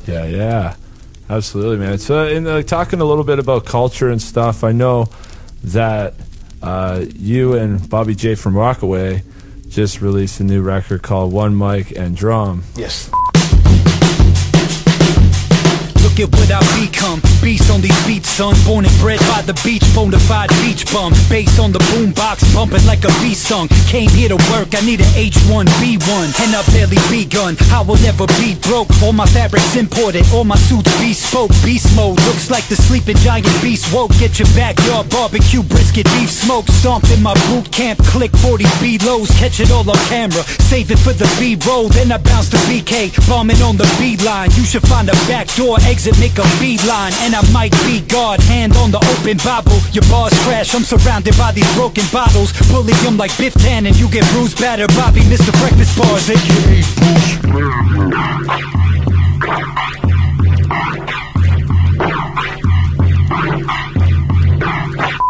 Yeah. Absolutely, man. So, talking a little bit about culture and stuff, I know that you and Bobby J from Rockaway just released a new record called One Mic and Drum. Yes. Look at what I become. Beast on these beats, son. Born and bred by the beach, bonafide beach bum. Bass on the boombox, bumping like a V-song. Came here to work, I need an H1B1, and I've barely begun. I will never be broke. All my fabrics imported, all my suits bespoke. Beast mode looks like the sleeping giant beast woke. Get your backyard barbecue, brisket, beef smoke. Stomped in my boot camp, click 40 B-lows. Catch it all on camera, save it for the B-roll. Then I bounce to BK, bombing on the B-line. You should find a back door exit, make a beeline, and I might be God. Hand on the open Bible, your bars crash. I'm surrounded by these broken bottles. Bully them like Biff Tannen, you get bruised, battered. Bobby, Mr. Breakfast Bars, aka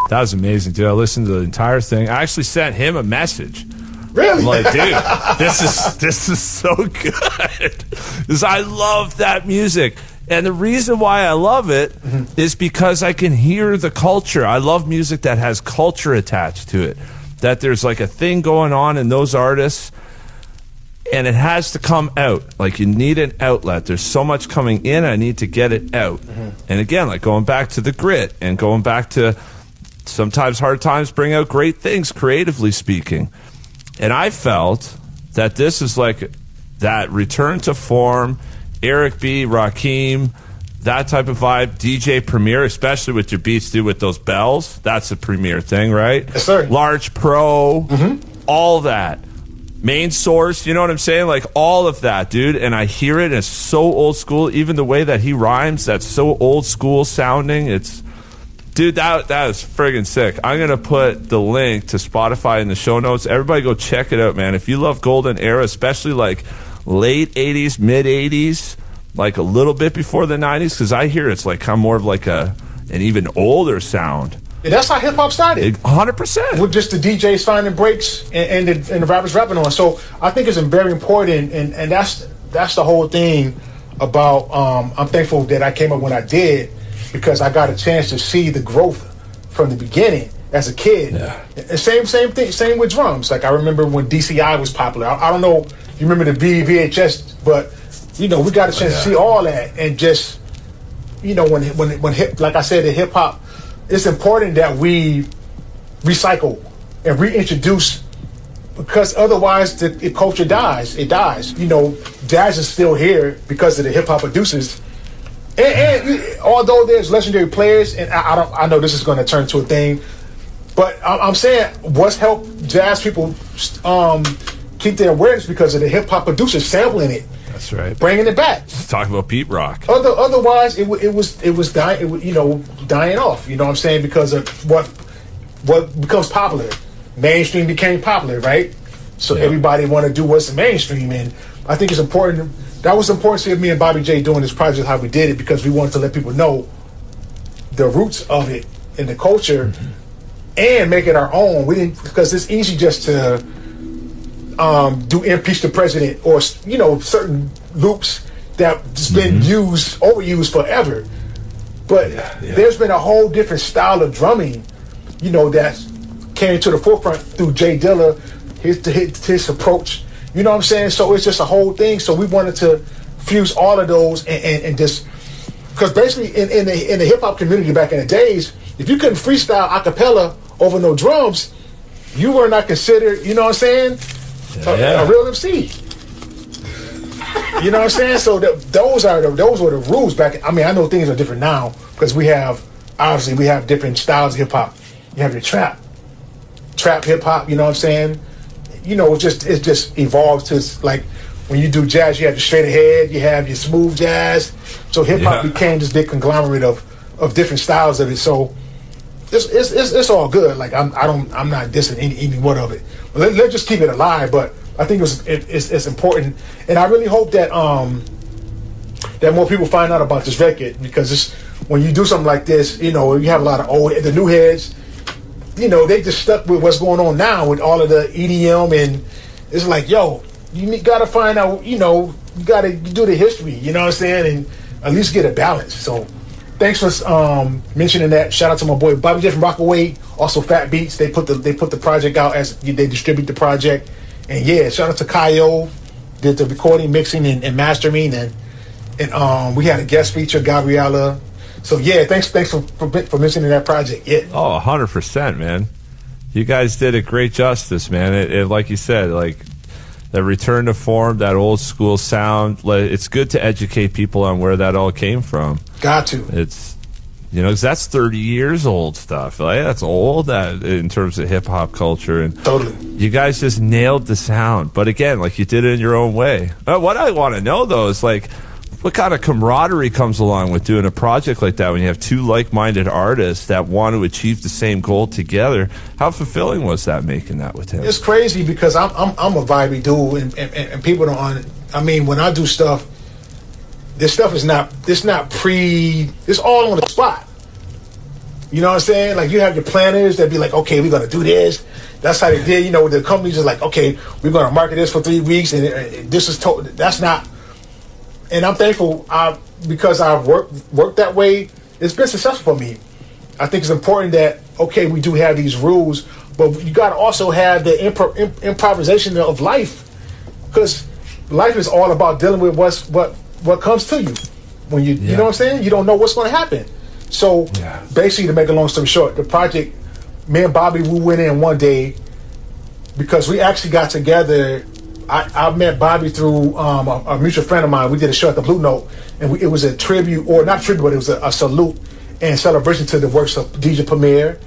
That was amazing, dude. I listened to the entire thing. I actually sent him a message. Really? I'm like, dude, this is so good. Because I love that music. And the reason why I love it is because I can hear the culture. I love music that has culture attached to it. That there's like a thing going on in those artists, and it has to come out. Like, you need an outlet. There's so much coming in, I need to get it out. And again, like going back to the grit and going back to sometimes hard times bring out great things, creatively speaking. And I felt that this is like that return to form, Eric B., Rakim, that type of vibe, DJ Premier, especially with your beats, dude, with those bells. That's a Premier thing, right? Yes, sir. Large Pro, all that. Main Source, you know what I'm saying? Like, all of that, dude. And I hear it, and it's so old school. Even the way that he rhymes, that's so old school sounding. It's, dude, that is friggin' sick. I'm going to put the link to Spotify in the show notes. Everybody go check it out, man. If you love Golden Era, especially like late 80s, mid 80s, like a little bit before the 90s, because I hear it's like kind of more of like an even older sound. Yeah, that's how hip hop started. 100%. With just the DJs finding breaks and the rappers rapping on. So I think it's very important, and that's the whole thing about. I'm thankful that I came up when I did, because I got a chance to see the growth from the beginning as a kid. Yeah. And same thing. Same with drums. Like, I remember when DCI was popular. I don't know if you remember the VHS, but we got a chance to see all that, and just when hip, like I said, the hip hop. It's important that we recycle and reintroduce, because otherwise the culture dies. It dies. Jazz is still here because of the hip hop producers. And although there's legendary players, and I know this is going to turn to a thing, but I'm saying what's helped jazz people keep their awareness because of the hip hop producers sampling it. That's right. Bringing it back. Talk about Pete Rock. Otherwise, it was dying. Dying off. You know what I'm saying? Because of what becomes popular. Mainstream became popular, right? So everybody want to do what's mainstream, and I think it's important. That was important to me and Bobby J doing this project, how we did it, because we wanted to let people know the roots of it and the culture, and make it our own. We didn't, because it's easy just to do impeach the president or certain loops that's been overused forever. But there's been a whole different style of drumming, that came to the forefront through Jay Dilla, his approach. You know what I'm saying? So it's just a whole thing. So we wanted to fuse all of those and just, because basically in the hip hop community back in the days, if you couldn't freestyle a cappella over no drums, you were not considered, you know what I'm saying, a real MC. You know what I'm saying? So those were the rules back. I mean, I know things are different now because we have different styles of hip hop. You have your trap hip hop. You know what I'm saying? It just evolves to, like, when you do jazz, you have your straight ahead, you have your smooth jazz. So hip hop became this big conglomerate of different styles of it. So it's all good. Like, I'm not dissing any one of it. Let's just keep it alive. But I think it's important, and I really hope that that more people find out about this record, because when you do something like this, you have a lot of the new heads. They just stuck with what's going on now with all of the EDM, and it's like, yo, you gotta find out, do the history. You know what I'm saying, and at least get a balance. So. Thanks for mentioning that. Shout out to my boy Bobby J from Rockaway, also Fat Beats. They put the project out as they distribute the project, and yeah, shout out to Kyo, did the recording, mixing, and mastering, and we had a guest feature, Gabriella. So yeah, thanks for mentioning that project. Yeah. Oh, 100%, man. You guys did it great justice, man. It like you said, like the return to form, that old school sound. It's good to educate people on where that all came from. Got to. It's, 'cause that's 30 years old stuff. Like, that's old in terms of hip hop culture. And totally. You guys just nailed the sound. But again, like, you did it in your own way. What I want to know, though, is like, what kind of camaraderie comes along with doing a project like that when you have two like-minded artists that want to achieve the same goal together? How fulfilling was that, making that with him? It's crazy because I'm a vibey dude, and people don't. I mean, when I do stuff, this stuff is not. It's all on the spot. You know what I'm saying? Like, you have your planners that be like, okay, we're gonna do this. That's how they did. The companies are like, okay, we're gonna market this for 3 weeks, and this is that's not. And I'm thankful because I've worked that way. It's been successful for me. I think it's important that, okay, we do have these rules, but you got to also have the improvisation of life, because life is all about dealing with what comes to you. When you know what I'm saying? You don't know what's going to happen. So basically, to make a long story short, the project, me and Bobby, we went in one day because we actually got together. I met Bobby through a mutual friend of mine. We did a show at the Blue Note, and it was a tribute, or not tribute, but it was a salute and celebration to the works of DJ Premier,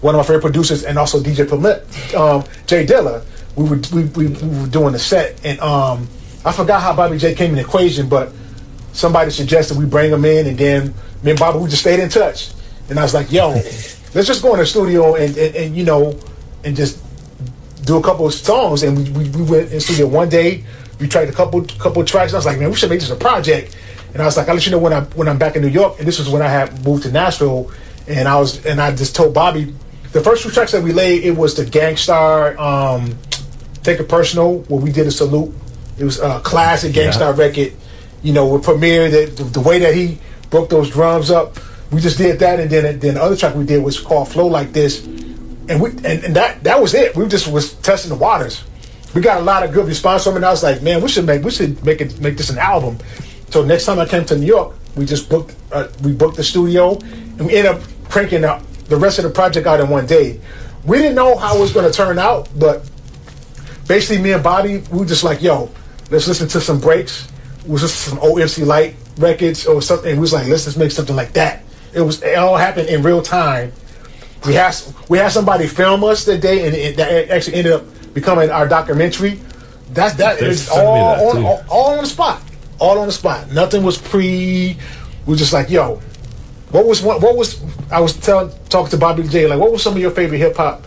one of my favorite producers, and also DJ Premier, Jay Dilla. We were doing the set, and I forgot how Bobby J came in the equation, but somebody suggested we bring him in, and then me and Bobby, we just stayed in touch. And I was like, yo, let's just go in the studio and just do a couple of songs. And we went in the studio one day. We tried a couple tracks. And I was like, man, we should make this a project. And I was like, I'll let you know when I'm back in New York. And this was when I had moved to Nashville. And I just told Bobby, the first 2 tracks that we laid, it was the Gangstar, Take It Personal, where we did a salute. It was a classic Gangstar record. With Premier, the way that he broke those drums up. We just did that, and then the other track we did was called Flow Like This. And that was it. We just was testing the waters. We got a lot of good response from it. And I was like, man, we should make this an album. So next time I came to New York, we just booked the studio, and we ended up cranking out the rest of the project out in one day. We didn't know how it was going to turn out, but basically me and Bobby, we were just like, yo, let's listen to some breaks. It was just some old MC Light records or something. And we was like, let's just make something like that. It all happened in real time. We had somebody film us that day, and that actually ended up becoming our documentary. That is all on the spot. All on the spot. Nothing was pre. We were just like, yo, what was I was talking to Bobby J, like, what was some of your favorite hip hop